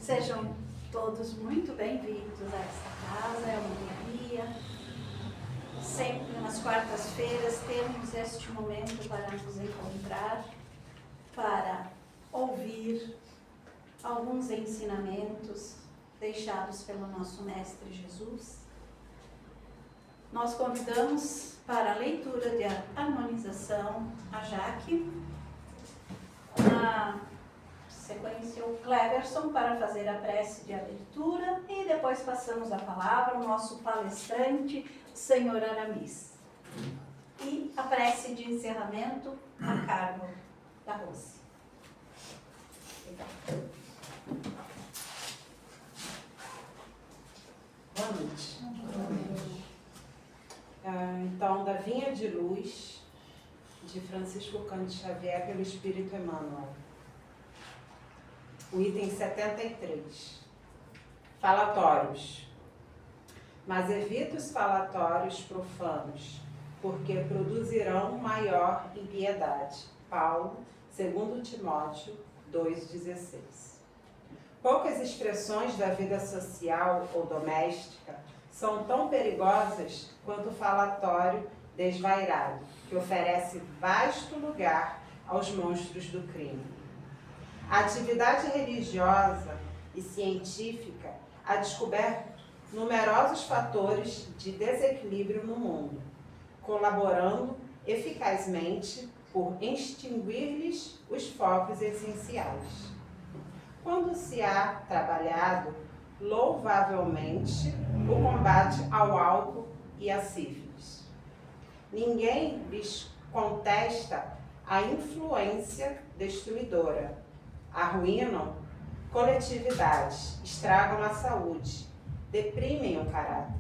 Sejam todos muito bem-vindos a esta casa, é uma alegria. Sempre nas quartas-feiras temos este momento para nos encontrar, para ouvir alguns ensinamentos deixados pelo nosso Mestre Jesus. Nós convidamos para a leitura de harmonização a Jaque, na sequência o Cleverson para fazer a prece de abertura e depois passamos a palavra ao nosso palestrante, o senhor Aramis. E a prece de encerramento a cargo da Rose. Obrigada. Boa noite. Então, da Vinha de Luz, de Francisco Cândido Xavier, pelo Espírito Emmanuel. O item 73. Falatórios. Mas evita os falatórios profanos, porque produzirão maior impiedade. Paulo, 2 Timóteo 2,16. Poucas expressões da vida social ou doméstica são tão perigosas quanto o falatório desvairado, que oferece vasto lugar aos monstros do crime. A atividade religiosa e científica ha descoberto numerosos fatores de desequilíbrio no mundo, colaborando eficazmente por extinguir-lhes os focos essenciais. Quando se há trabalhado louvavelmente o combate ao álcool e à sífilis, ninguém lhes contesta a influência destruidora. Arruinam coletividades, estragam a saúde, deprimem o caráter.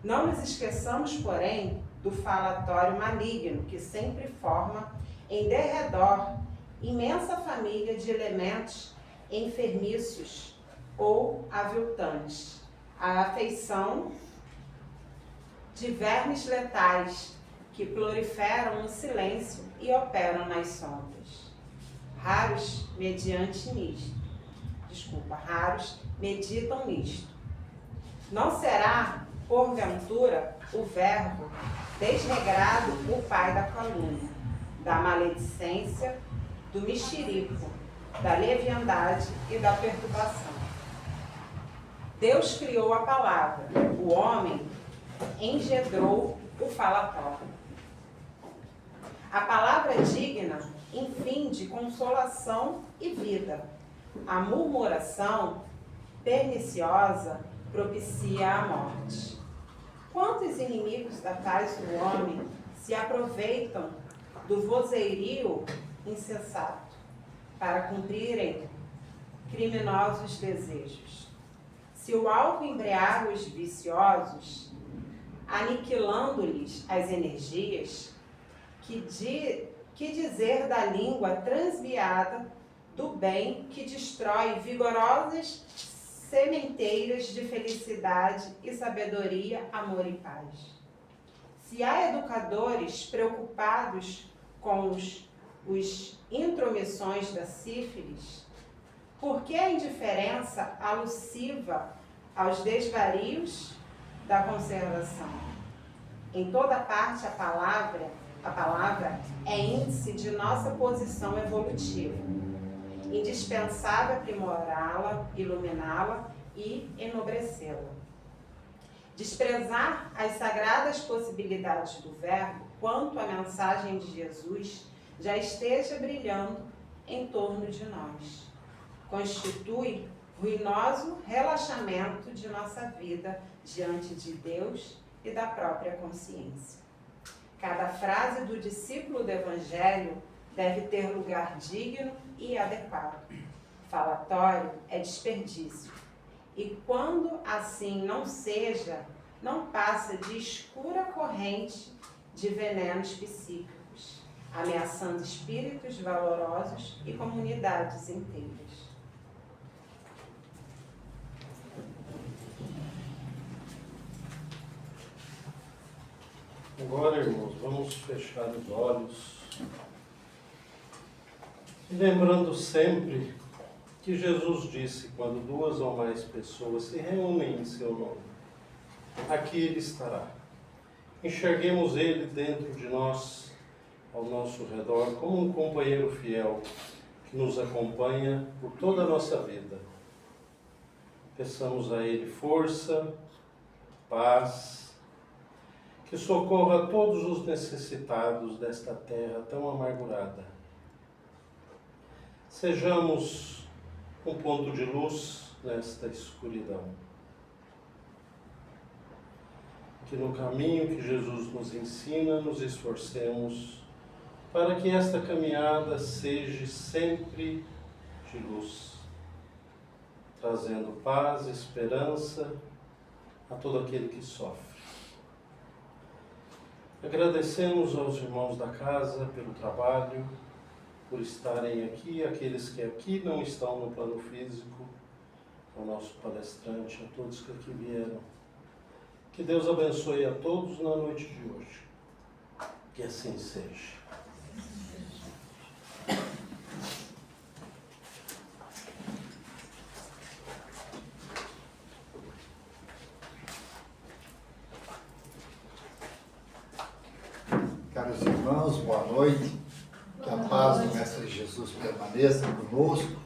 Não nos esqueçamos, porém, do falatório maligno que sempre forma em derredor imensa família de elementos enfermiços ou aviltantes, a afeição de vermes letais que proliferam no silêncio e operam nas sombras. Raros meditam nisto. Não será, porventura, o verbo desregrado o pai da calúnia, da maledicência, do mexerico, da leviandade e da perturbação. Deus criou a palavra, o homem engendrou o falatório. A palavra é digna, enfim, de consolação e vida. A murmuração perniciosa propicia a morte. Quantos inimigos da paz do homem se aproveitam do vozeirio insensato para cumprirem criminosos desejos? Se o álcool embriaga os viciosos, aniquilando-lhes as energias, que dizer da língua transviada do bem que destrói vigorosas sementeiras de felicidade e sabedoria, amor e paz? Se há educadores preocupados com os intromissões da sífilis, por que a indiferença alusiva aos desvarios da conservação? Em toda parte a palavra é índice de nossa posição evolutiva, indispensável aprimorá-la, iluminá-la e enobrecê-la. Desprezar as sagradas possibilidades do verbo, quanto a mensagem de Jesus já esteja brilhando em torno de nós, constitui ruinoso relaxamento de nossa vida diante de Deus e da própria consciência. Cada frase do discípulo do Evangelho deve ter lugar digno e adequado. Falatório é desperdício. E quando assim não seja, não passa de escura corrente de venenos psíquicos, ameaçando espíritos valorosos e comunidades inteiras. Agora, irmãos, vamos fechar os olhos, lembrando sempre que Jesus disse, quando 2 ou mais pessoas se reúnem em seu nome, aqui Ele estará. Enxerguemos Ele dentro de nós, ao nosso redor, como um companheiro fiel que nos acompanha por toda a nossa vida. Peçamos a Ele força, paz, que socorra todos os necessitados desta terra tão amargurada. Sejamos um ponto de luz nesta escuridão. Que no caminho que Jesus nos ensina, nos esforcemos para que esta caminhada seja sempre de luz, trazendo paz, esperança a todo aquele que sofre. Agradecemos aos irmãos da casa pelo trabalho, por estarem aqui, aqueles que aqui não estão no plano físico, ao nosso palestrante, a todos que aqui vieram. Que Deus abençoe a todos na noite de hoje. Que assim seja. Caros irmãos, boa noite. Que a paz do Mestre Jesus permaneça conosco,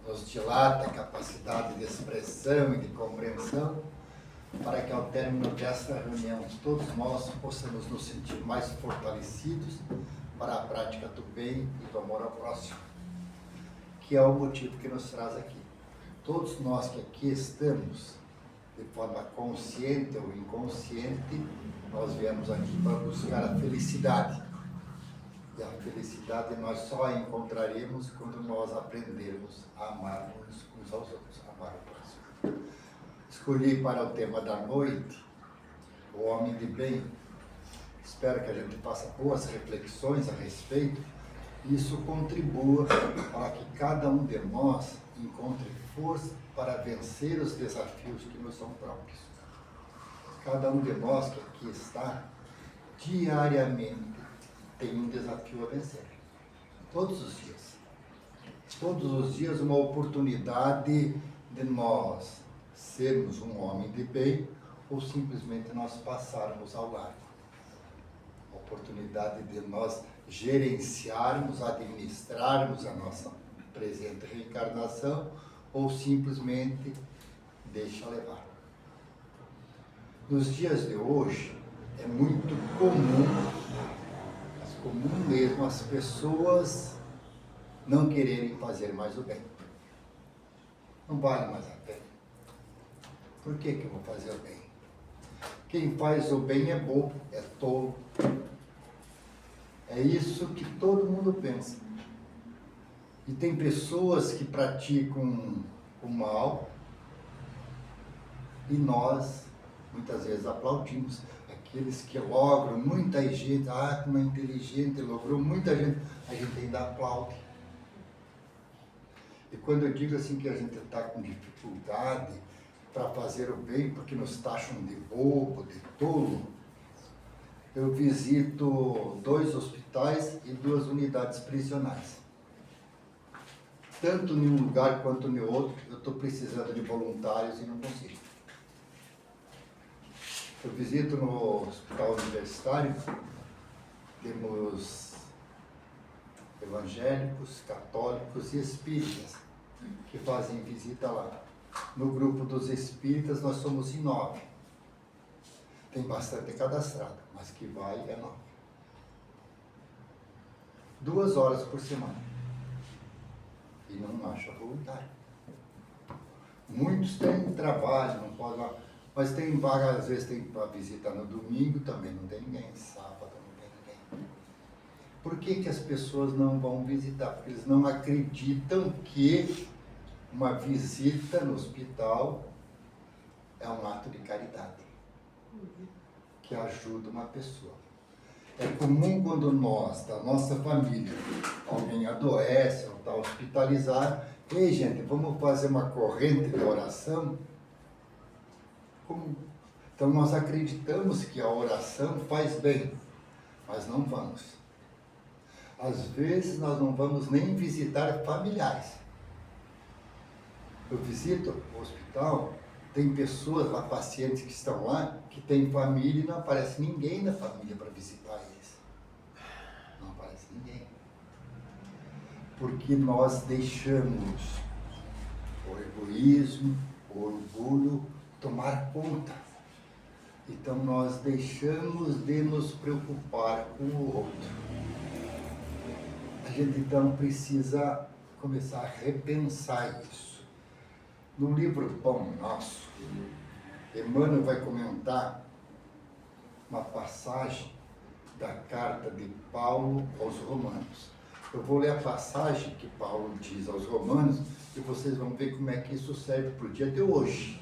nos dilate a capacidade de expressão e de compreensão, para que ao término desta reunião todos nós possamos nos sentir mais fortalecidos para a prática do bem e do amor ao próximo, que é o motivo que nos traz aqui. Todos nós que aqui estamos, de forma consciente ou inconsciente, nós viemos aqui para buscar a felicidade. E a felicidade nós só a encontraremos quando nós aprendermos a amar uns aos outros, a amar o próximo. Escolhi para o tema da noite o homem de bem. Espero que a gente faça boas reflexões a respeito e isso contribua para que cada um de nós encontre força para vencer os desafios que nos são próprios. Cada um de nós que aqui está, diariamente, tem um desafio a vencer. Todos os dias. Todos os dias uma oportunidade de nós sermos um homem de bem ou simplesmente nós passarmos ao largo. A oportunidade de nós gerenciarmos, administrarmos a nossa presente reencarnação ou simplesmente deixa levar. Nos dias de hoje é muito comum, mas comum mesmo, as pessoas não quererem fazer mais o bem. Não vale mais a pena. Por que eu vou fazer o bem? Quem faz o bem é bobo, é tolo. É isso que todo mundo pensa. E tem pessoas que praticam o mal e nós muitas vezes aplaudimos. Aqueles que logram muita gente, como é inteligente, logrou muita gente, a gente ainda aplaude. E quando eu digo assim que a gente está com dificuldade para fazer o bem, porque nos taxam de bobo, de tolo, eu visito 2 hospitais e 2 unidades prisionais. Tanto em um lugar quanto no outro, eu estou precisando de voluntários e não consigo. Eu visito no hospital universitário, temos evangélicos, católicos e espíritas que fazem visita lá. No grupo dos espíritas nós somos em 9. Tem bastante cadastrado, mas que vai é 9. 2 horas por semana. E não acha voluntário. Muitos têm trabalho, não podem lá. Mas tem vaga, às vezes tem para visita no domingo, também não tem ninguém. Sábado não tem ninguém. Por que as pessoas não vão visitar? Porque eles não acreditam que uma visita no hospital é um ato de caridade, que ajuda uma pessoa. É comum quando nós, da nossa família, alguém adoece ou está hospitalizado, ei gente, vamos fazer uma corrente de oração? Como? Então nós acreditamos que a oração faz bem, mas não vamos. Às vezes nós não vamos nem visitar familiares. Eu visito o hospital, tem pessoas lá, pacientes que estão lá, que têm família e não aparece ninguém da família para visitar eles. Não aparece ninguém. Porque nós deixamos o egoísmo, o orgulho tomar conta. Então nós deixamos de nos preocupar com o outro. A gente então precisa começar a repensar isso. No livro Pão Nosso, Emmanuel vai comentar uma passagem da carta de Paulo aos Romanos. Eu vou ler a passagem que Paulo diz aos Romanos e vocês vão ver como é que isso serve para o dia de hoje.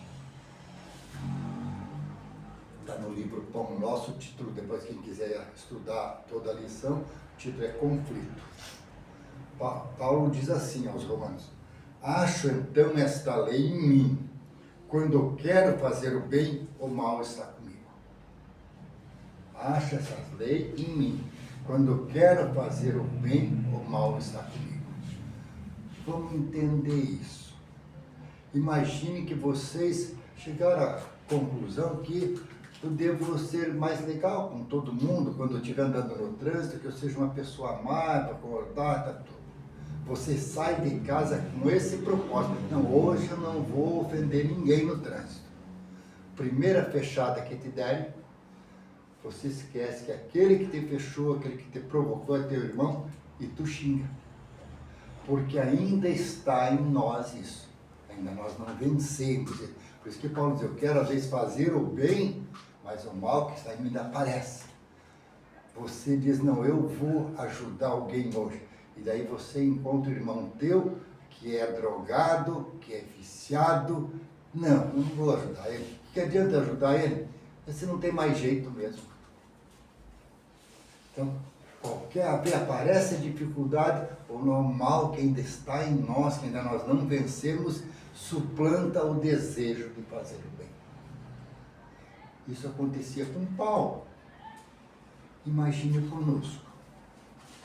Está no livro Pão Nosso, o título, depois quem quiser estudar toda a lição, o título é Conflito. Paulo diz assim aos Romanos: acho então esta lei em mim, quando eu quero fazer o bem, o mal está comigo. Acho essa lei em mim, quando eu quero fazer o bem, o mal está comigo. Vamos entender isso. Imagine que vocês chegaram à conclusão que eu devo ser mais legal com todo mundo quando eu estiver andando no trânsito, que eu seja uma pessoa amável, acordada, tudo. Você sai de casa com esse propósito. Não, hoje eu não vou ofender ninguém no trânsito. Primeira fechada que te derem, você esquece que aquele que te fechou, aquele que te provocou é teu irmão e tu xinga. Porque ainda está em nós isso. Ainda nós não vencemos. Por isso que Paulo diz, eu quero às vezes fazer o bem, mas o mal que está em mim ainda aparece. Você diz, não, eu vou ajudar alguém hoje. E daí você encontra o irmão teu que é drogado, que é viciado. Não, eu não vou ajudar ele. Que adianta ajudar ele? Você não tem mais jeito mesmo. Então, aparece a dificuldade, o mal que ainda está em nós, que ainda nós não vencemos, suplanta o desejo de fazer o bem. Isso acontecia com Paulo. Imagine conosco.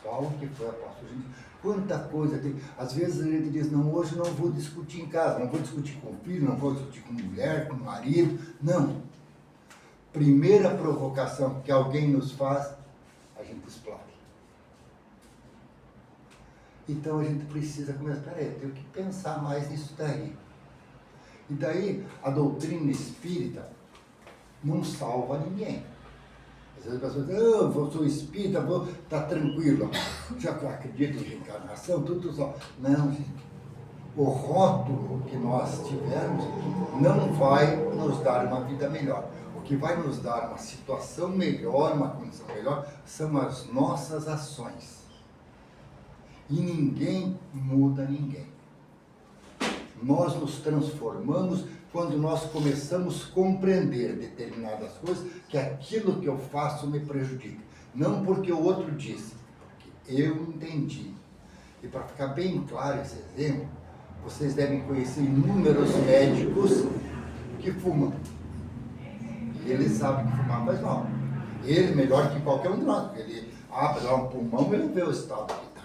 Paulo, que foi apóstolo, gente, quanta coisa tem. Às vezes a gente diz, não, hoje não vou discutir em casa, não vou discutir com o filho, não vou discutir com mulher, com o marido. Não. Primeira provocação que alguém nos faz, a gente explode. Então a gente precisa começar, peraí, eu tenho que pensar mais nisso daí. E daí a doutrina espírita não salva ninguém. Às vezes a pessoa diz, eu sou espírita, vou estar tranquilo, já acredito em reencarnação, tudo só. Não, gente. O rótulo que nós tivermos não vai nos dar uma vida melhor. O que vai nos dar uma situação melhor, uma condição melhor, são as nossas ações. E ninguém muda ninguém. Nós nos transformamos quando nós começamos a compreender determinadas coisas, que aquilo que eu faço me prejudica. Não porque o outro disse, porque eu entendi. E para ficar bem claro esse exemplo, vocês devem conhecer inúmeros médicos que fumam. E eles sabem que fumar faz mal. Ele melhor que qualquer um de nós, porque ele abre lá um pulmão e ele vê o estado que está.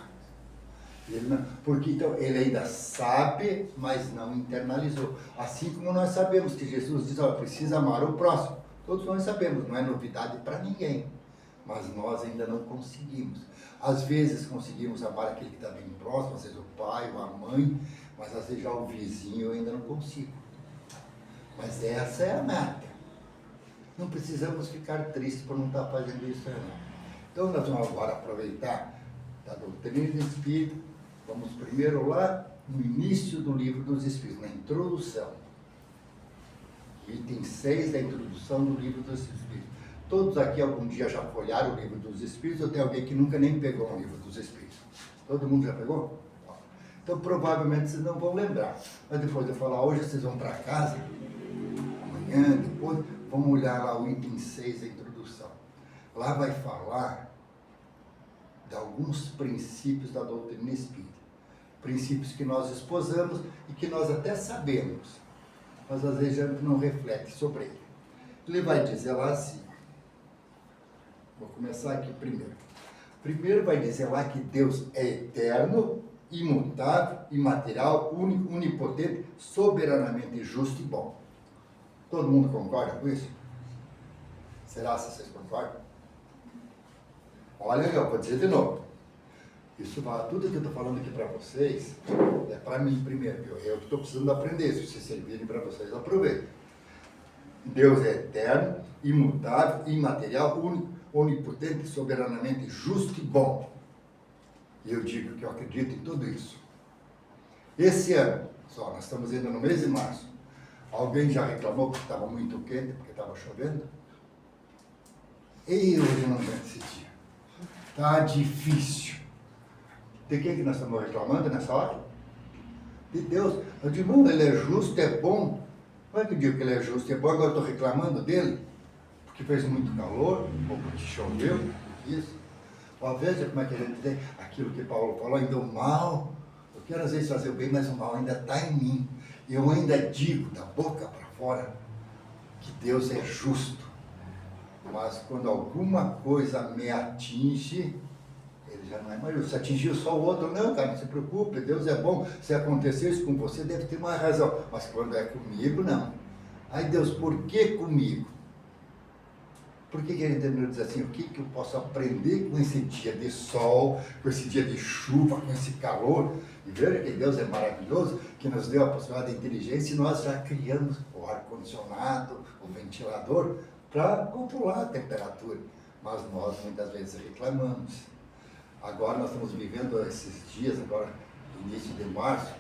Porque então ele ainda sabe, mas não internalizou. Assim como nós sabemos que Jesus diz, precisa amar o próximo. Todos nós sabemos, não é novidade para ninguém. Mas nós ainda não conseguimos. Às vezes conseguimos amar aquele que está bem próximo, às vezes o pai ou a mãe, mas às vezes já o vizinho eu ainda não consigo. Mas essa é a meta. Não precisamos ficar tristes por não estar fazendo isso não. Então nós vamos agora aproveitar da doutrina do Espírito. Vamos primeiro lá no início do livro dos Espíritos, na introdução. Item 6 da introdução do livro dos Espíritos. Todos aqui algum dia já folharam o livro dos Espíritos, ou tem alguém que nunca nem pegou o livro dos Espíritos? Todo mundo já pegou? Então provavelmente vocês não vão lembrar. Mas depois de eu falar hoje, vocês vão para casa, amanhã, depois, vão olhar lá o item 6 da introdução. Lá vai falar de alguns princípios da doutrina espírita. Princípios que nós esposamos e que nós até sabemos, mas às vezes a gente não reflete sobre ele. Ele vai dizer lá assim, vou começar aqui primeiro. Primeiro vai dizer lá que Deus é eterno imutável, imaterial, único, onipotente, soberanamente justo e bom. Todo mundo concorda com isso? Será que vocês concordam? Olha, eu vou dizer de novo. Isso vai, tudo que eu estou falando aqui para vocês é para mim primeiro. Eu estou precisando aprender. Se vocês servirem para vocês, aproveitem. Deus é eterno, imutável, imaterial, único, onipotente, soberanamente justo e bom. E eu digo que eu acredito em tudo isso. Esse ano, só, nós estamos ainda no mês de março. Alguém já reclamou que estava muito quente, porque estava chovendo? E hoje não aguento esse dia. Está difícil. De quem que nós estamos reclamando nessa hora? De Deus. Eu digo, não, ele é justo, é bom. Não é que eu digo que ele é justo e é bom, agora eu estou reclamando dele? Porque fez muito calor, ou porque choveu, isso. Ó, veja como é que a gente tem aquilo que Paulo falou, ainda o mal. Eu quero às vezes fazer o bem, mas o mal ainda está em mim. Eu ainda digo da boca para fora que Deus é justo. Mas quando alguma coisa me atinge, ele já não é mais justo. Se atingiu só o outro, não, cara, não se preocupe, Deus é bom. Se acontecer isso com você, deve ter uma razão. Mas quando é comigo, não. Ai, Deus, por que comigo? Por que a gente diz assim, o que eu posso aprender com esse dia de sol, com esse dia de chuva, com esse calor? E veja que Deus é maravilhoso, que nos deu a possibilidade de inteligência e nós já criamos o ar-condicionado, o ventilador, para controlar a temperatura. Mas nós muitas vezes reclamamos. Agora nós estamos vivendo esses dias, agora início de março,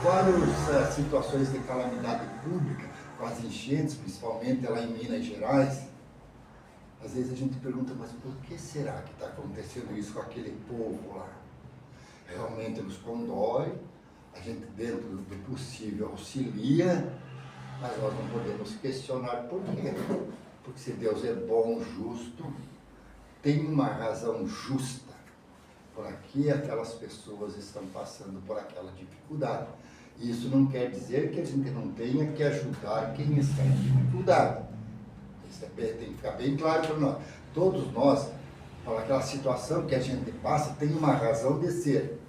várias situações de calamidade pública, com as enchentes, principalmente lá em Minas Gerais. Às vezes a gente pergunta, mas por que será que está acontecendo isso com aquele povo lá? Realmente nos condói, a gente dentro do possível auxilia, mas nós não podemos questionar por quê. Porque se Deus é bom, justo, tem uma razão justa por que aquelas pessoas estão passando por aquela dificuldade. Isso não quer dizer que a gente não tenha que ajudar quem está em dificuldade. Isso tem que ficar bem claro para nós. Todos nós, para aquela situação que a gente passa, tem uma razão de ser.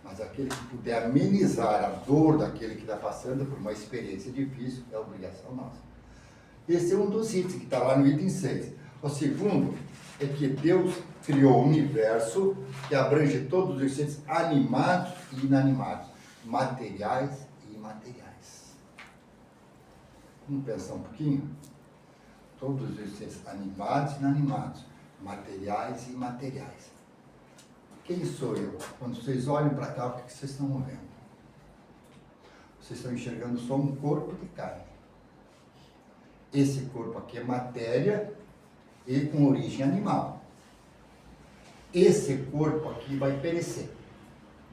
Mas aquele que puder amenizar a dor daquele que está passando por uma experiência difícil, é obrigação nossa. Esse é um dos itens que está lá no item 6. O segundo é que Deus criou o universo que abrange todos os seres animados e inanimados, materiais e imateriais. Vamos pensar um pouquinho? Todos os seres animados e inanimados, materiais e imateriais. Quem sou eu? Quando vocês olham para cá, o que vocês estão vendo? Vocês estão enxergando só um corpo de carne. Esse corpo aqui é matéria e com origem animal. Esse corpo aqui vai perecer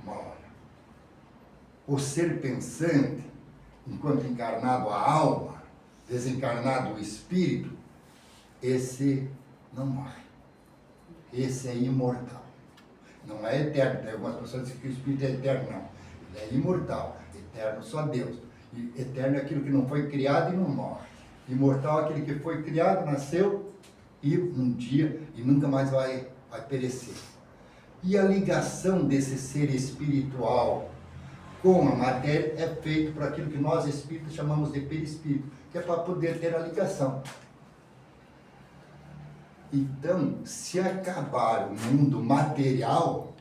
uma hora. O ser pensante, enquanto encarnado a alma, desencarnado o espírito, esse não morre. Esse é imortal. Não é eterno. Tem algumas pessoas que dizem que o espírito é eterno, não. Ele é imortal. Eterno só Deus. E eterno é aquilo que não foi criado e não morre. Imortal é aquele que foi criado, nasceu e um dia e nunca mais vai perecer. E a ligação desse ser espiritual com a matéria é feito por aquilo que nós espíritos chamamos de perispírito, que é para poder ter a ligação. Então, se acabar o mundo material,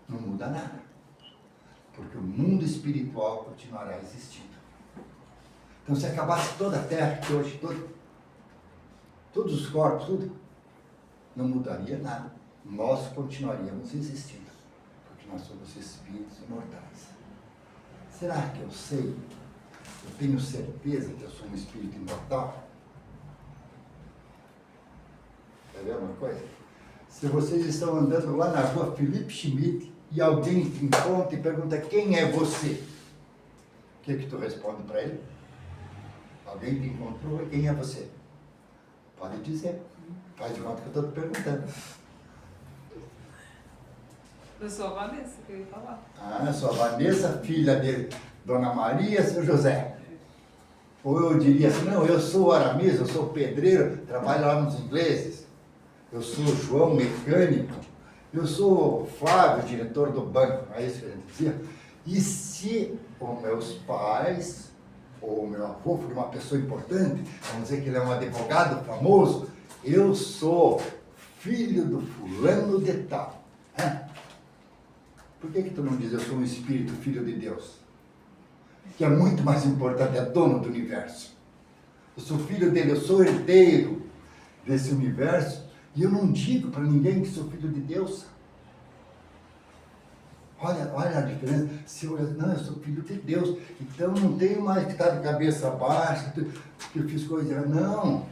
não muda nada. Porque o mundo espiritual continuará existindo. Então, se acabasse toda a Terra, que hoje, todos os corpos, tudo, não mudaria nada. Nós continuaríamos existindo. Porque nós somos espíritos imortais. Será que eu sei? Eu tenho certeza que eu sou um espírito imortal? Quer ver uma coisa? Se vocês estão andando lá na rua Felipe Schmidt e alguém te encontra e pergunta quem é você, o que tu responde para ele? Alguém te encontrou e quem é você? Pode dizer. Faz de conta que eu estou te perguntando. Eu sou a Vanessa, que eu ia falar. Ah, sou a Vanessa, filha de Dona Maria, seu José. Ou eu diria assim, não, eu sou Aramis, eu sou pedreiro, trabalho lá nos ingleses. Eu sou João, mecânico, Eu sou Flávio, diretor do banco, é isso que a gente dizia. E se os meus pais ou meu avô for uma pessoa importante, vamos dizer que ele é um advogado famoso, eu sou filho do fulano de tal. Por que tu não diz eu sou um espírito, filho de Deus? Que é muito mais importante, é dono do universo. Eu sou filho dele, eu sou herdeiro desse universo, e eu não digo para ninguém que sou filho de Deus. Olha a diferença. Se eu sou filho de Deus, então não tenho mais que estar de cabeça baixa, que eu fiz coisa errada. Não,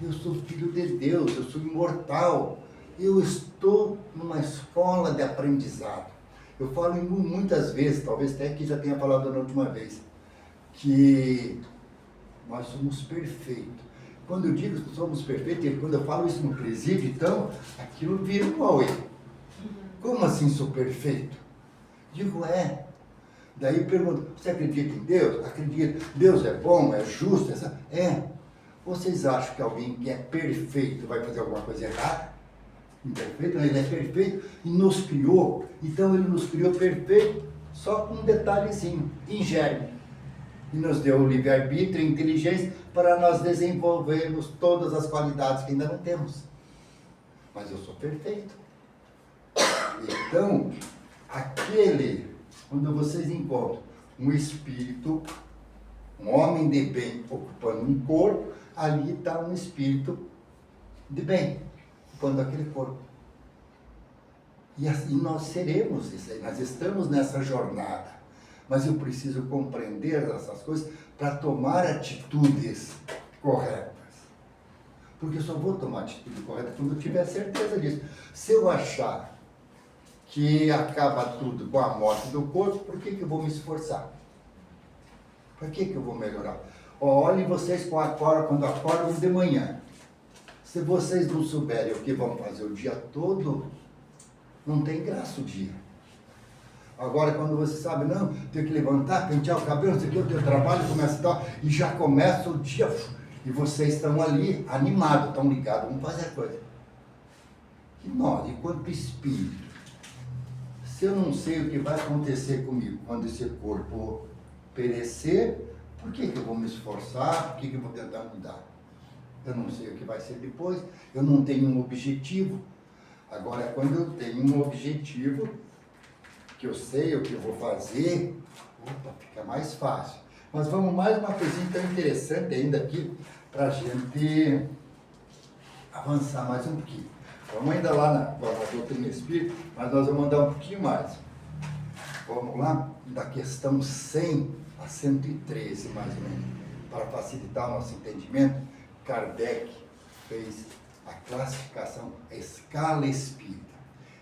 eu sou filho de Deus, eu sou imortal. Eu estou numa escola de aprendizado. Eu falo muitas vezes, talvez até aqui já tenha falado na última vez, que nós somos perfeitos. Quando eu digo que somos perfeitos, e quando eu falo isso no presídio, então, aquilo vira um auê. Como assim sou perfeito? Digo, Daí eu pergunto, você acredita em Deus? Acredito. Deus é bom, é justo? Vocês acham que alguém que é perfeito vai fazer alguma coisa errada? Imperfeito? Ele é perfeito e nos criou. Então ele nos criou perfeito, só com um detalhezinho, ingere. E nos deu o livre-arbítrio e inteligência para nós desenvolvermos todas as qualidades que ainda não temos. Mas eu sou perfeito. Então, quando vocês encontram um espírito, um homem de bem ocupando um corpo, ali está um espírito de bem, ocupando aquele corpo. E assim nós seremos isso aí, nós estamos nessa jornada. Mas eu preciso compreender essas coisas para tomar atitudes corretas. Porque eu só vou tomar atitude correta quando eu tiver certeza disso. Se eu achar que acaba tudo com a morte do corpo, por que eu vou me esforçar? Por que eu vou melhorar? Olhem vocês quando acordam de manhã. Se vocês não souberem o que vão fazer o dia todo, não tem graça o dia. Agora, quando você sabe, não, tem que levantar, pentear o cabelo, não sei o que, o teu trabalho começa e tal, e já começa o dia, e vocês estão ali, animados, estão ligados, vamos fazer a coisa. E nós, enquanto espírito, se eu não sei o que vai acontecer comigo quando esse corpo perecer, por que eu vou me esforçar? Por que eu vou tentar mudar? Eu não sei o que vai ser depois, eu não tenho um objetivo. Agora, quando eu tenho um objetivo, que eu sei o que eu vou fazer, fica mais fácil. Mas vamos mais uma coisinha tão interessante ainda aqui, para a gente avançar mais um pouquinho. Vamos ainda lá na doutrina espírita, mas nós vamos andar um pouquinho mais. Vamos lá, da questão 100 a 113, mais ou menos. Para facilitar o nosso entendimento, Kardec fez a classificação, a escala espírita.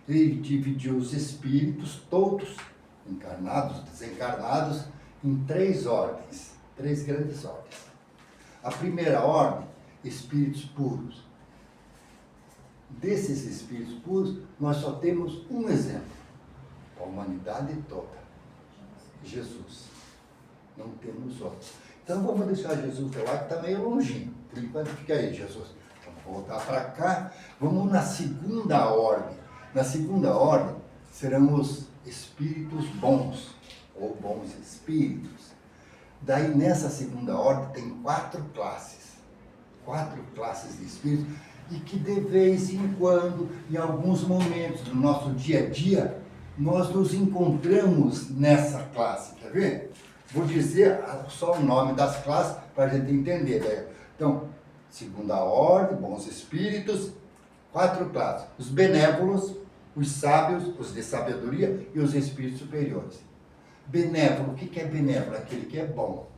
Ele dividiu os espíritos, todos, encarnados, desencarnados, em 3 ordens, 3 grandes ordens. A primeira ordem, espíritos puros. Desses espíritos puros, nós só temos um exemplo, a humanidade toda, Jesus. Não temos outro. Então vamos deixar Jesus de lá, que está meio longinho. Por enquanto fica aí, Jesus. Vamos voltar para cá. Vamos na segunda ordem. Na segunda ordem serão os espíritos bons, ou bons espíritos. Daí nessa segunda ordem tem 4 classes. 4 classes de espíritos, e que de vez em quando, em alguns momentos do nosso dia a dia, nós nos encontramos nessa classe. Quer ver? Vou dizer só o nome das classes para a gente entender. Né? Então, segunda ordem, bons espíritos, 4 classes. Os benévolos, os sábios, os de sabedoria e os espíritos superiores. Benévolo, o que é benévolo? Aquele que é bom.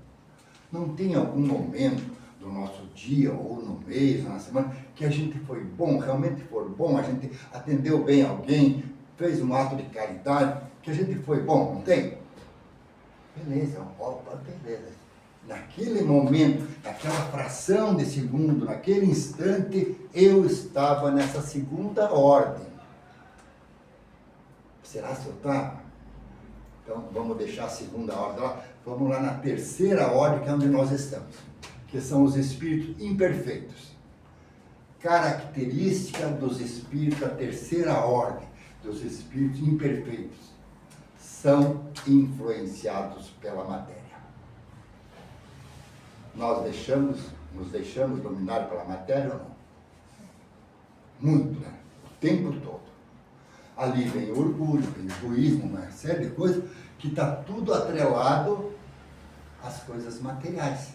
Não tem algum momento do nosso dia, ou no mês, ou na semana, que a gente foi bom, realmente for bom, a gente atendeu bem alguém, fez um ato de caridade, que a gente foi bom, não tem? Beleza, beleza. Naquele momento, naquela fração de segundo, naquele instante, eu estava nessa segunda ordem. Será que eu estava? Então, vamos deixar a segunda ordem lá. Vamos lá na terceira ordem, que é onde nós estamos, que são os espíritos imperfeitos. Característica dos espíritos da terceira ordem. dos espíritos imperfeitos são influenciados pela matéria. Nos deixamos dominar pela matéria ou não? Muito, né? O tempo todo. Ali vem o orgulho, vem o egoísmo, uma série de coisas que está tudo atrelado às coisas materiais.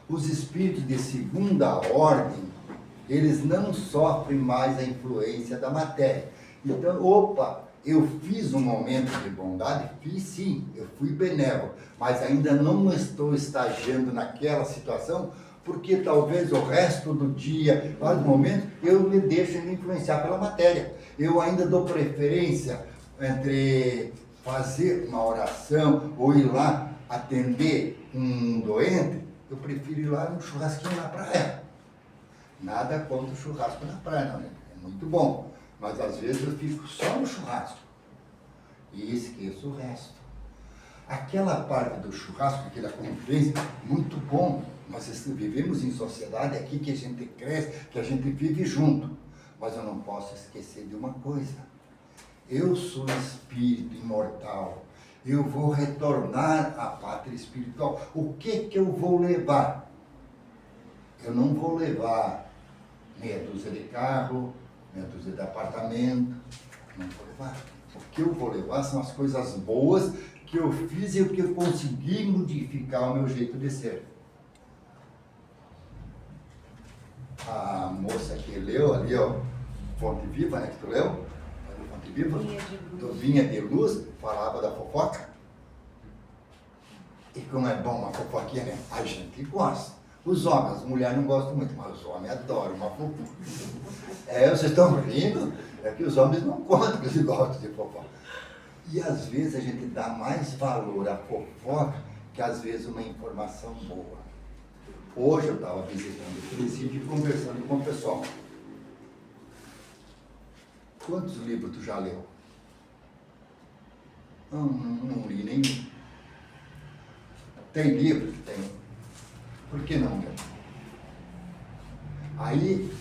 Os espíritos de segunda ordem, eles não sofrem mais a influência da matéria. Então, opa, eu fiz um momento de bondade, fiz sim, eu fui benévolo, mas ainda não estou estagiando naquela situação, porque talvez o resto do dia, vários momentos, eu me deixo me influenciar pela matéria. Eu ainda dou preferência entre fazer uma oração ou ir lá atender um doente, eu prefiro ir lá no churrasquinho na praia. Nada contra o churrasco na praia, não, é muito bom. Mas às vezes eu fico só no churrasco e esqueço o resto. Aquela parte do churrasco, aquela convivência, muito bom. Nós vivemos em sociedade aqui que a gente cresce, que a gente vive junto. Mas eu não posso esquecer de uma coisa. Eu sou espírito imortal. Eu vou retornar à pátria espiritual. O que eu vou levar? Eu não vou levar meia dúzia de carro, meia dúzia de apartamento. Não vou levar. O que eu vou levar são as coisas boas que eu fiz e o que eu consegui modificar o meu jeito de ser. A moça que leu ali, ó, Fonte Viva, né, que tu leu? Fonte Viva, do Vinha de Luz, falava da fofoca. E como é bom uma fofoquinha, né? A gente gosta. Os homens, as mulheres não gostam muito, mas os homens adoram uma fofoca. Vocês estão rindo? É que os homens não contam que eles gostam de fofoca. E às vezes a gente dá mais valor à fofoca que às vezes uma informação boa. Hoje eu estava visitando o presídio e conversando com o pessoal. Quantos livros tu já leu? Não li nenhum. Tem livro que tem. Por que não leu? Aí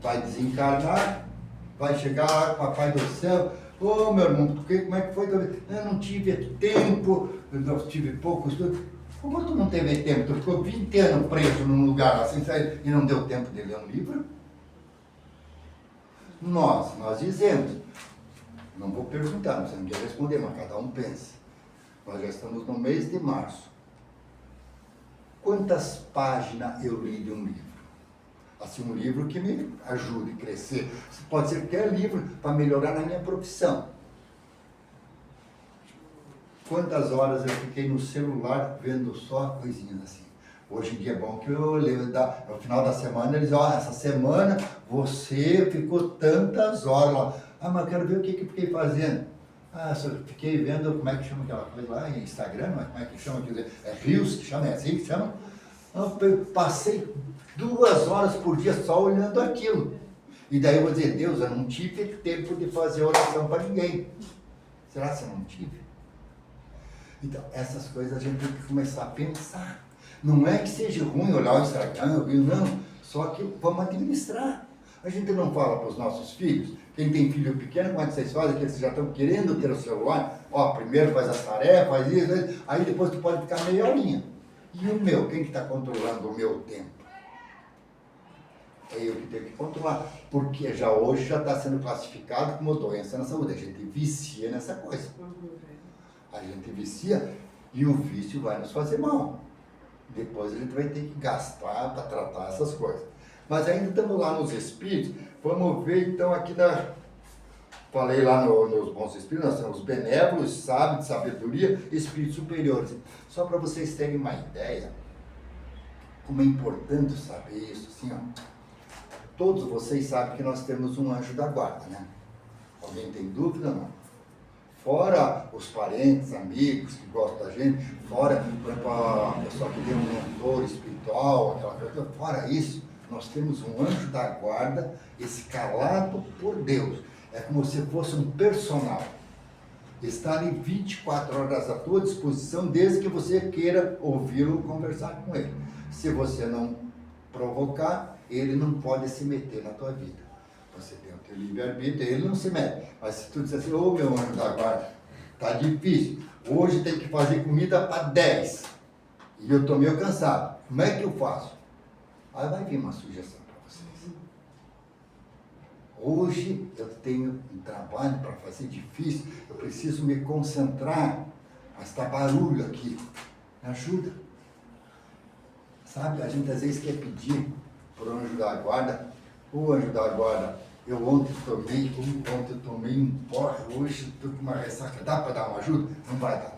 vai desencarnar, vai chegar, papai do céu, ô meu irmão, como é que foi? Eu não tive tempo, eu tive pouco estudo. Como tu não teve tempo? Tu ficou 20 anos preso num lugar assim e não deu tempo de ler um livro? Nós dizemos, não vou perguntar, não sei ninguém responder, mas cada um pensa. Nós já estamos no mês de março. Quantas páginas eu li de um livro? Assim, um livro que me ajude a crescer. Pode ser qualquer livro para melhorar na minha profissão. Quantas horas eu fiquei no celular vendo só coisinhas assim. Hoje em dia é bom que eu leio, no final da semana eles dizem, essa semana você ficou tantas horas lá. Mas eu quero ver o que eu fiquei fazendo. Só fiquei vendo, como é que chama aquela coisa lá, Instagram, mas como é que chama? Quer dizer, é Reels que chama, é assim que chama? Eu passei 2 horas por dia só olhando aquilo. E daí eu vou dizer, Deus, eu não tive tempo de fazer oração para ninguém. Será que eu não tive? Então, essas coisas a gente tem que começar a pensar. Não é que seja ruim olhar o Instagram, não. Só que vamos administrar. A gente não fala para os nossos filhos. Quem tem filho pequeno, como é que vocês fazem? Que eles já estão querendo ter o celular. Primeiro faz as tarefas, faz isso, aí depois tu pode ficar meia horinha. E o meu? Quem que está controlando o meu tempo? É eu que tenho que controlar. Porque hoje já está sendo classificado como doença na saúde. A gente vicia nessa coisa. A gente vicia e o vício vai nos fazer mal. Depois a gente vai ter que gastar para tratar essas coisas. Mas ainda estamos lá nos espíritos. Vamos ver então aqui falei lá nos bons espíritos, nós temos benévolos, sábios, de sabedoria, espíritos superiores. Só para vocês terem uma ideia, como é importante saber isso, assim, todos vocês sabem que nós temos um anjo da guarda, né? Alguém tem dúvida ou não? Fora os parentes, amigos que gostam da gente, fora a pessoa que tem um mentor espiritual, aquela coisa, fora isso, nós temos um anjo da guarda escalado por Deus. É como se fosse um personal. Está ali 24 horas à tua disposição, desde que você queira ouvi-lo, conversar com ele. Se você não provocar, ele não pode se meter na tua vida. Você tem o teu livre-arbítrio, ele não se mete. Mas se tu disser assim, ô meu anjo da guarda, tá difícil. Hoje tem que fazer comida para 10. E eu estou meio cansado. Como é que eu faço? Aí vai vir uma sugestão para vocês. Hoje eu tenho um trabalho para fazer difícil, eu preciso me concentrar, mas está barulho aqui. Me ajuda. Sabe, a gente às vezes quer pedir para o anjo da guarda, o anjo da guarda, eu ontem tomei um porre, hoje estou com uma ressaca, dá para dar uma ajuda? Não vai dar.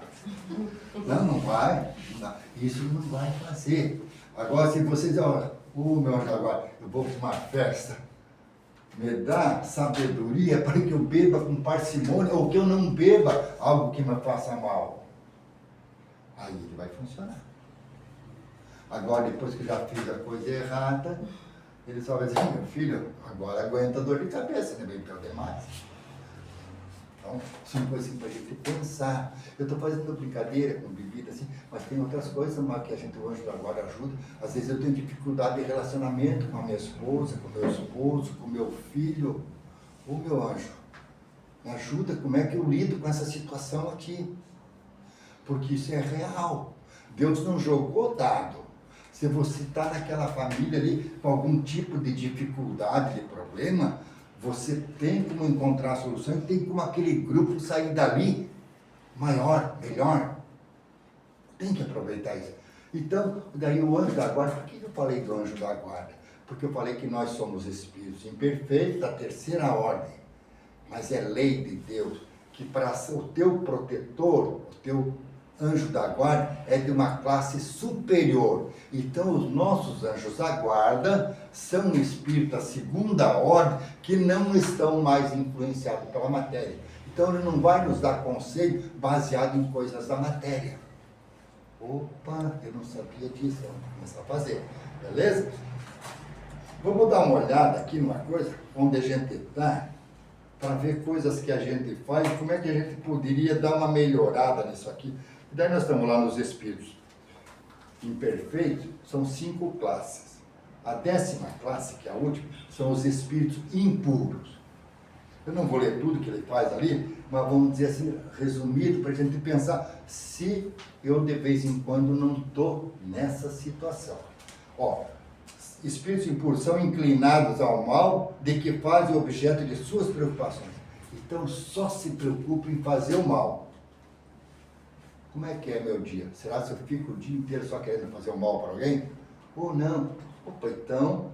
Não vai. Não dá. Isso não vai fazer. Agora, se vocês, olha, meu anjo da guarda, eu vou para uma festa, me dá sabedoria para que eu beba com parcimônia ou que eu não beba algo que me faça mal. Aí ele vai funcionar. Agora, depois que eu já fiz a coisa errada, ele só vai dizer, meu filho, agora aguenta dor de cabeça, não é bem perder mais. Então, são coisas para a gente pensar. Eu estou fazendo brincadeira com bebida, assim, mas tem outras coisas que a gente, o anjo da guarda ajuda. Às vezes eu tenho dificuldade de relacionamento com a minha esposa, com o meu esposo, com o meu filho. Ô meu anjo, me ajuda, como é que eu lido com essa situação aqui? Porque isso é real. Deus não jogou dado. Se você está naquela família ali com algum tipo de dificuldade, de problema, você tem como encontrar a solução e tem como aquele grupo sair dali maior, melhor. Tem que aproveitar isso. Então, daí o anjo da guarda, por que eu falei do anjo da guarda? Porque eu falei que nós somos espíritos imperfeitos da terceira ordem. Mas é lei de Deus que para ser o teu protetor, o teu anjo da guarda é de uma classe superior. Então os nossos anjos da guarda são espíritos da segunda ordem que não estão mais influenciados pela matéria. Então ele não vai nos dar conselho baseado em coisas da matéria. Opa, eu não sabia disso, vamos começar a fazer, beleza? Vamos dar uma olhada aqui numa coisa, onde a gente está, para ver coisas que a gente faz, como é que a gente poderia dar uma melhorada nisso aqui. Daí nós estamos lá nos espíritos imperfeitos, são 5 classes. A 10ª classe, que é a última, são os espíritos impuros. Eu não vou ler tudo que ele faz ali, mas vamos dizer assim, resumido, para a gente pensar se eu de vez em quando não estou nessa situação. Ó, espíritos impuros são inclinados ao mal de que fazem objeto de suas preocupações. Então só se preocupa em fazer o mal. Como é que é meu dia? Será que eu fico o dia inteiro só querendo fazer o mal para alguém? Ou não? Opa, então,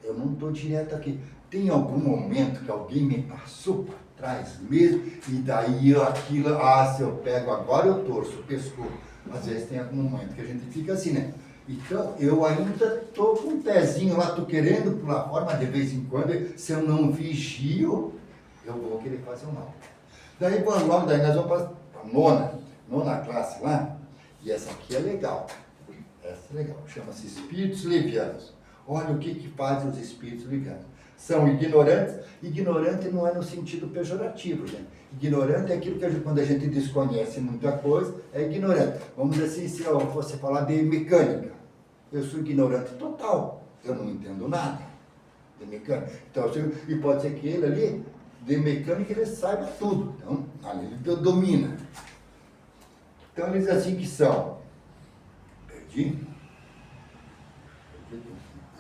eu não estou direto aqui. Tem algum momento que alguém me passou para trás mesmo, e daí aquilo, se eu pego agora eu torço o pescoço. Às vezes tem algum momento que a gente fica assim, né? Então, eu ainda estou com um pezinho lá, estou querendo pular fora, mas de vez em quando, se eu não vigio, eu vou querer fazer o mal. Daí, logo daí nós vamos para a nona classe lá, e essa aqui é legal. Essa é legal, chama-se espíritos levianos. Olha o que fazem os espíritos levianos. São ignorantes. Ignorante não é no sentido pejorativo, gente. Ignorante é aquilo que quando a gente desconhece muita coisa, é ignorante. Vamos dizer assim, se eu fosse falar de mecânica, eu sou ignorante total. Eu não entendo nada de mecânica. Então, e pode ser que ele ali, de mecânica, ele saiba tudo. Então, ali ele domina. Então, eles assim que são. Perdi?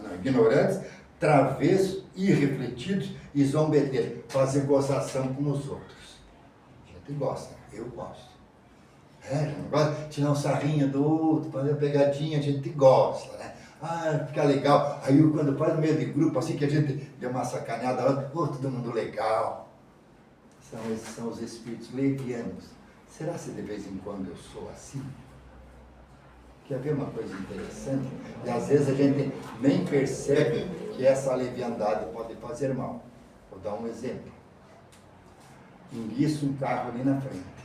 Não, ignorantes, travessos, irrefletidos e zombeteiros. Fazer gozação com os outros. A gente gosta, eu gosto. Não gosta de tirar um sarrinho do outro, fazer uma pegadinha, a gente gosta, né? Fica legal. Aí quando faz no meio de grupo, assim que a gente deu uma sacaneada, todo mundo legal. Esses são os espíritos levianos. Será que de vez em quando eu sou assim? Quer ver uma coisa interessante? E às vezes a gente nem percebe que essa leviandade pode fazer mal. Vou dar um exemplo. Enguiço um carro ali na frente.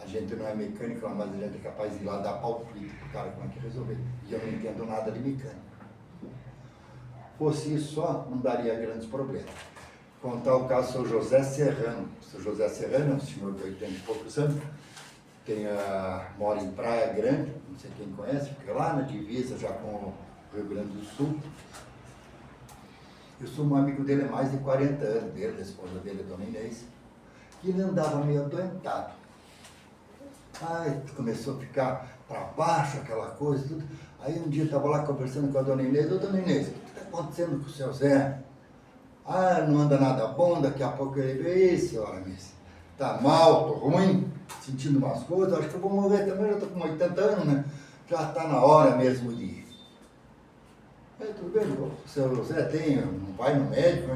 A gente não é mecânico, mas a gente é capaz de ir lá dar palpite para o cara como é que resolver. E eu não entendo nada de mecânica. Fosse isso só, não daria grandes problemas. Contar o caso do Sr. José Serrano. O Sr. José Serrano é um senhor de 80 e poucos anos, mora em Praia Grande, não sei quem conhece, fica lá na divisa já com o Rio Grande do Sul. Eu sou um amigo dele há mais de 40 anos, dele, da esposa dele, a dona Inês, que ele andava meio adoentado. Ai, começou a ficar para baixo, aquela coisa, tudo. Aí um dia eu estava lá conversando com a dona Inês, ô dona Inês, o que está acontecendo com o seu Zé? Ah, não anda nada bom, daqui a pouco ele veio, ei, senhora Miss, tá mal, tô ruim, sentindo umas coisas, acho que eu vou morrer também, já tô com 80 anos, né? Já tá na hora mesmo de ir. Aí, tudo bem, o seu José não vai no médico?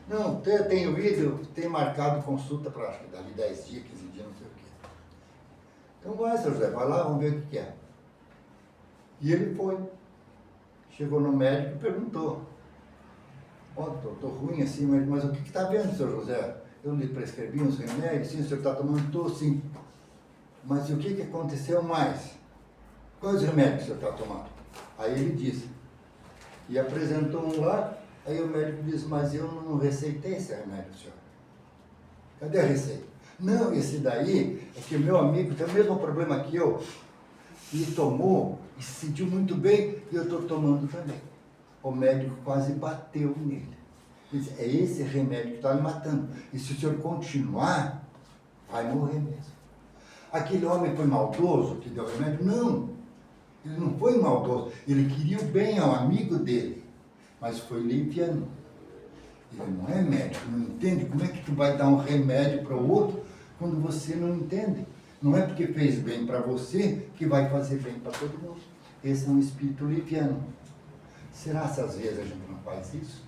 Não, tenho ido, tenho marcado consulta para, acho que dali 10 dias, 15 dias, não sei o quê. Então vai, seu José, vai lá, vamos ver o que é. E ele foi. Chegou no médico e perguntou. Ó, tô ruim assim, mas o que está vendo, seu José? Eu lhe prescrevi uns remédios, sim, o senhor está tomando? Tô, sim. Mas e o que aconteceu mais? Quais remédios o senhor está tomando? Aí ele disse. E apresentou um lá, aí o médico disse, mas eu não receitei esse remédio, senhor. Cadê a receita? Não, esse daí é que o meu amigo tem o mesmo problema que eu. E tomou, e se sentiu muito bem, e eu estou tomando também. O médico quase bateu nele. Ele disse, é esse remédio que está me matando. E se o senhor continuar, vai morrer mesmo. Aquele homem foi maldoso que deu o remédio? Não. Ele não foi maldoso. Ele queria o bem ao amigo dele. Mas foi leviano. Ele não é médico, não entende. Como é que tu vai dar um remédio para o outro quando você não entende? Não é porque fez bem para você que vai fazer bem para todo mundo. Esse é um espírito leviano. Será que às vezes a gente não faz isso?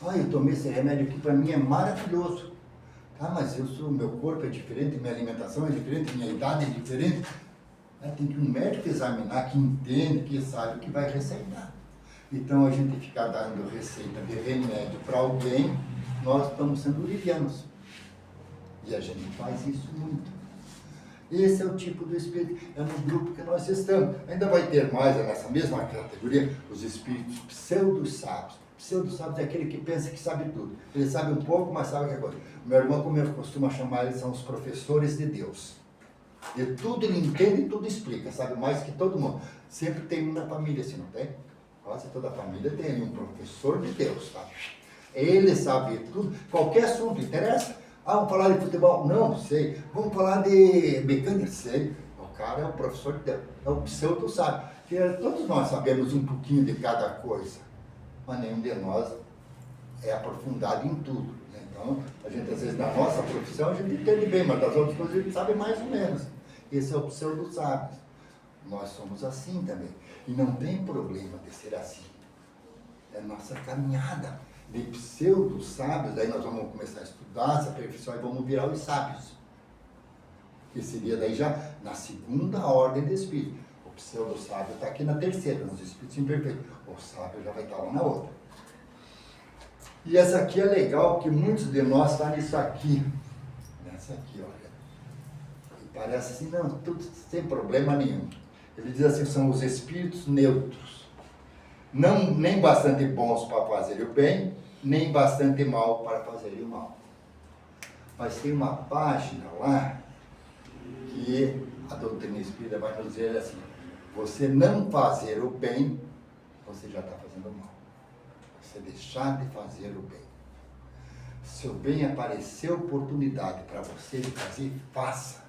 Ah, eu tomei esse remédio aqui, para mim é maravilhoso. Ah, mas meu corpo é diferente, minha alimentação é diferente, minha idade é diferente. Tem que um médico examinar, que entende, que sabe o que vai receitar. Então a gente ficar dando receita de remédio para alguém, nós estamos sendo levianos. E a gente faz isso muito. Esse é o tipo do espírito, é no grupo que nós estamos. Ainda vai ter mais nessa mesma categoria, os espíritos pseudo-sábios. Pseudo-sábios é aquele que pensa que sabe tudo. Ele sabe um pouco, mas sabe que coisa. O meu irmão, como eu costumo chamar, eles são os professores de Deus. E tudo ele entende e tudo explica, sabe mais que todo mundo. Sempre tem um na família, se não tem? Quase toda a família tem um professor de Deus, tá? Ele sabe tudo, qualquer assunto interessa. Ah, vamos falar de futebol? Não, sei. Vamos falar de mecânica? Sei. O cara é o professor de Deus, é o pseudo sabe. Porque todos nós sabemos um pouquinho de cada coisa, mas nenhum de nós é aprofundado em tudo. Né? Então, a gente às vezes na nossa profissão a gente entende bem, mas das outras coisas a gente sabe mais ou menos. Esse é o pseudo sábio. Nós somos assim também. E não tem problema de ser assim. É a nossa caminhada de pseudo-sábios, daí nós vamos começar a estudar, se aperfeiçoar e vamos virar os sábios. Que seria daí já na segunda ordem de espírito. O pseudo-sábio está aqui na terceira, nos espíritos imperfeitos. O sábio já vai estar lá na outra. E essa aqui é legal, porque muitos de nós estão nisso aqui. Nessa aqui, olha. E parece assim, não, tudo sem problema nenhum. Ele diz assim, são os espíritos neutros. Não, nem bastante bons para fazer o bem, nem bastante mal para fazer o mal. Mas tem uma página lá que a doutrina espírita vai nos dizer assim, você não fazer o bem, você já está fazendo o mal. Você deixar de fazer o bem. Se o bem aparecer oportunidade para você de fazer, faça.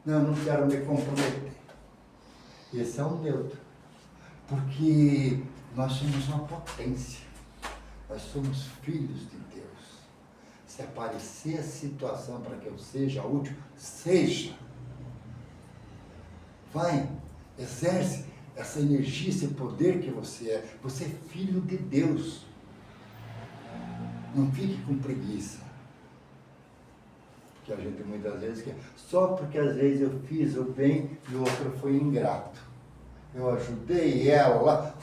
Não quero me comprometer. Esse é um neutro. Porque nós somos uma potência. Nós somos filhos de Deus. Se aparecer a situação para que eu seja útil, seja. Vai, exerce essa energia, esse poder que você é. Você é filho de Deus. Não fique com preguiça. Porque a gente muitas vezes quer. Só porque às vezes eu fiz o bem e o outro foi ingrato. Eu ajudei ela lá,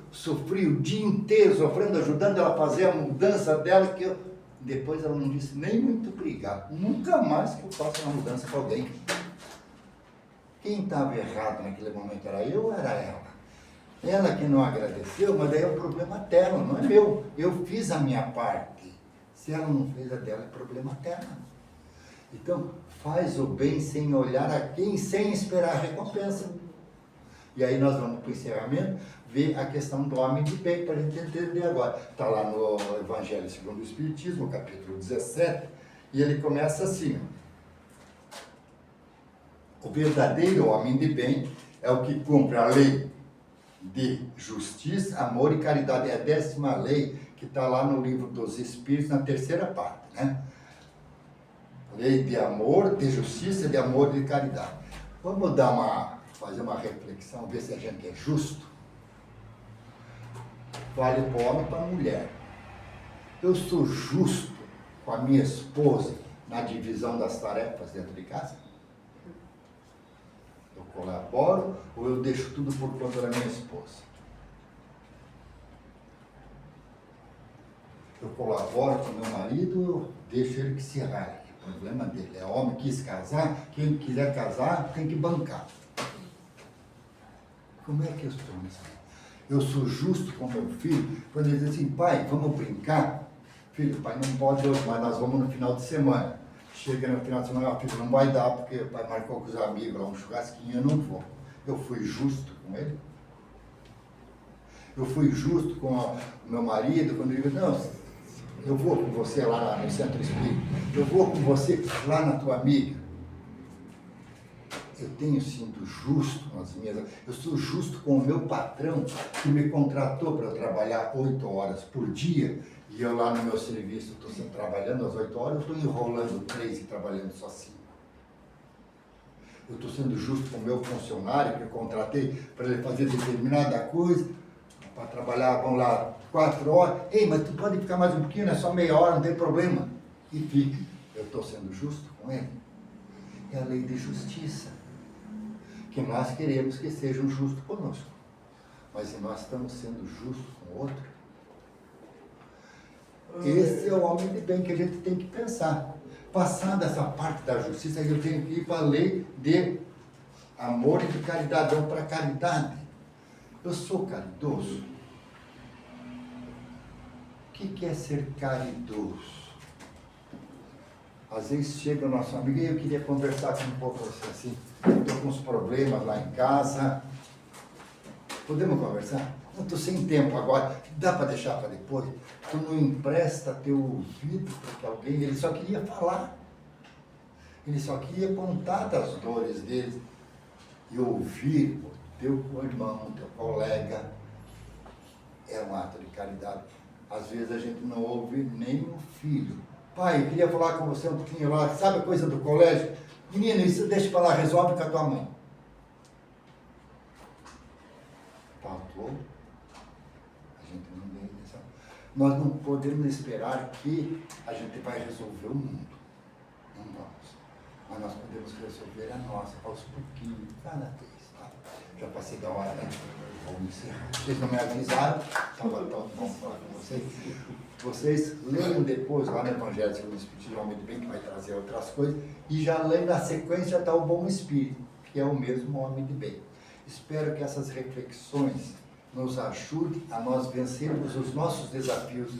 sofri o dia inteiro sofrendo, ajudando ela a fazer a mudança dela, que depois ela não disse nem muito obrigado. Nunca mais que eu faça uma mudança para alguém. Quem estava errado naquele momento era eu ou era ela? Ela que não agradeceu, mas daí é um problema dela, não é meu. Eu fiz a minha parte. Se ela não fez a dela, é problema dela. Então, faz o bem sem olhar a quem, sem esperar a recompensa. E aí nós vamos para o encerramento, ver a questão do homem de bem, para a gente entender agora. Está lá no Evangelho segundo o Espiritismo, capítulo 17, e ele começa assim: o verdadeiro homem de bem é o que cumpre a lei de justiça, amor e caridade. É a 10ª lei que está lá no livro dos Espíritos, na 3ª parte, né? Lei de amor, de justiça, de amor e de caridade. Vamos fazer uma reflexão, ver se a gente é justo. Vale para o homem e para a mulher. Eu sou justo com a minha esposa na divisão das tarefas dentro de casa? Eu colaboro ou eu deixo tudo por conta da minha esposa? Eu colaboro com meu marido, eu deixo ele que se rale. O problema dele é homem, quis casar, quem quiser casar tem que bancar. Como é que eu estou nessa? Eu sou justo com meu filho, quando ele diz assim: pai, vamos brincar? Filho, pai não pode hoje, mas nós vamos no final de semana. Chega no final de semana, filho, não vai dar, porque o pai marcou com os amigos lá um churrasquinho, eu não vou. Eu fui justo com ele? Eu fui justo com o meu marido, quando ele disse: não, eu vou com você lá no centro espírita, eu vou com você lá na tua amiga. Eu tenho sido justo com as minhas... Eu sou justo com o meu patrão, que me contratou para trabalhar 8 horas por dia, e eu lá no meu serviço estou sempre trabalhando às 8 horas, eu estou enrolando 3 e trabalhando só 5. Eu estou sendo justo com o meu funcionário, que eu contratei para ele fazer determinada coisa, para trabalhar, vão lá 4 horas. Ei, mas tu pode ficar mais um pouquinho, é só meia hora, não tem problema. E fica. Eu estou sendo justo com ele. É a lei de justiça. Que nós queremos que sejam justos conosco. Mas se nós estamos sendo justos com o outro, esse é o homem de bem que a gente tem que pensar. Passando essa parte da justiça, eu tenho que ir para a lei de amor e de caridade, ou para a caridade. Eu sou caridoso. O que é ser caridoso? Às vezes chega o nosso amigo e eu queria conversar com um pouco você assim. Estou com uns problemas lá em casa. Podemos conversar? Não estou sem tempo agora. Dá para deixar para depois? Tu não empresta teu ouvido para alguém. Ele só queria falar. Ele só queria contar das dores dele. E ouvir o teu irmão, teu colega. É um ato de caridade. Às vezes a gente não ouve nem o filho. Pai, eu queria falar com você um pouquinho lá. Sabe a coisa do colégio? Menino, isso deixa para lá, resolve com a tua mãe. Faltou. A gente não tem atenção. Nós não podemos esperar que a gente vai resolver o mundo. Não vamos. Mas nós podemos resolver a nossa, aos pouquinhos, cada vez. Tá? Já passei da hora, né? Vamos encerrar. Vocês não me avisaram, estava tão bom falar com vocês. Vocês leiam depois lá no Evangelho segundo o Espírito do Homem de Bem, que vai trazer outras coisas, e já leiam na sequência está o Bom Espírito, que é o mesmo Homem de Bem. Espero que essas reflexões nos ajudem a nós vencermos os nossos desafios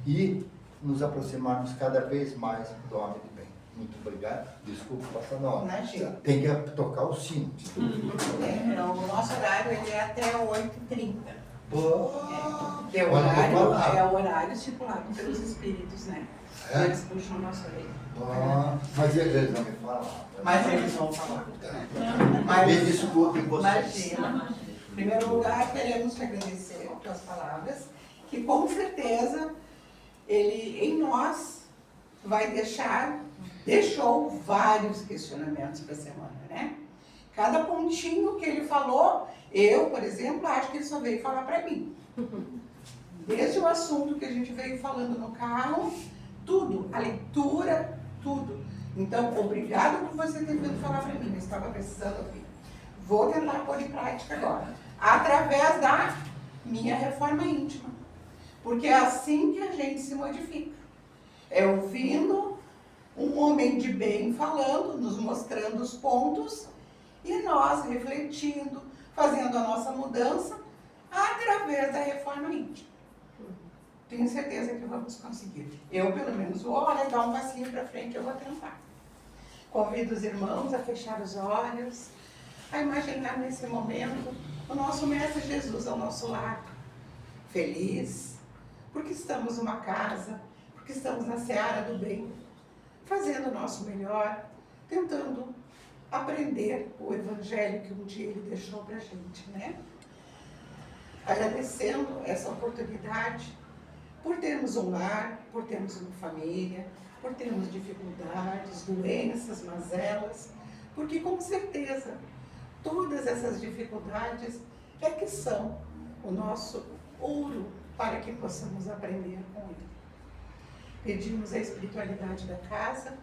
e nos aproximarmos cada vez mais do Homem de Bem. Muito obrigado. Desculpa passar da hora. Imagina. Tem que tocar o sino. O nosso horário ele é até 8h30. Que é o horário estipulado pelos espíritos, né? É? Eles puxam nossa lei. Mas eles não me falam. Mas eles vão falar. Me desculpem vocês. Imagina. Em primeiro lugar, queremos te agradecer pelas palavras, que com certeza ele em nós deixou vários questionamentos para a semana, né? Cada pontinho que ele falou, eu, por exemplo, acho que ele só veio falar para mim. Desde o assunto que a gente veio falando no carro, tudo, a leitura, tudo. Então, obrigado por você ter vindo falar para mim, eu estava precisando ouvir. Vou tentar pôr em prática agora, através da minha reforma íntima. Porque é assim que a gente se modifica. É ouvindo um homem de bem falando, nos mostrando os pontos, e nós refletindo, fazendo a nossa mudança através da reforma íntima. Tenho certeza que vamos conseguir. Eu, pelo menos, vou dar um passinho para frente, eu vou tentar. Convido os irmãos a fechar os olhos, a imaginar nesse momento o nosso Mestre Jesus ao nosso lado, feliz, porque estamos numa casa, porque estamos na seara do bem, fazendo o nosso melhor, tentando aprender o Evangelho que um dia ele deixou para a gente, né? Agradecendo essa oportunidade por termos um lar, por termos uma família, por termos dificuldades, doenças, mazelas, porque com certeza todas essas dificuldades é que são o nosso ouro para que possamos aprender com ele. Pedimos à espiritualidade da casa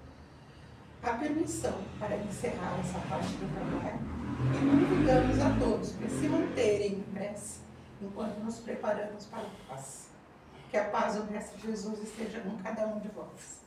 a permissão para encerrar essa parte do trabalho e convidamos a todos para se manterem em prece enquanto nos preparamos para a paz. Que a paz do Mestre Jesus esteja com cada um de vós.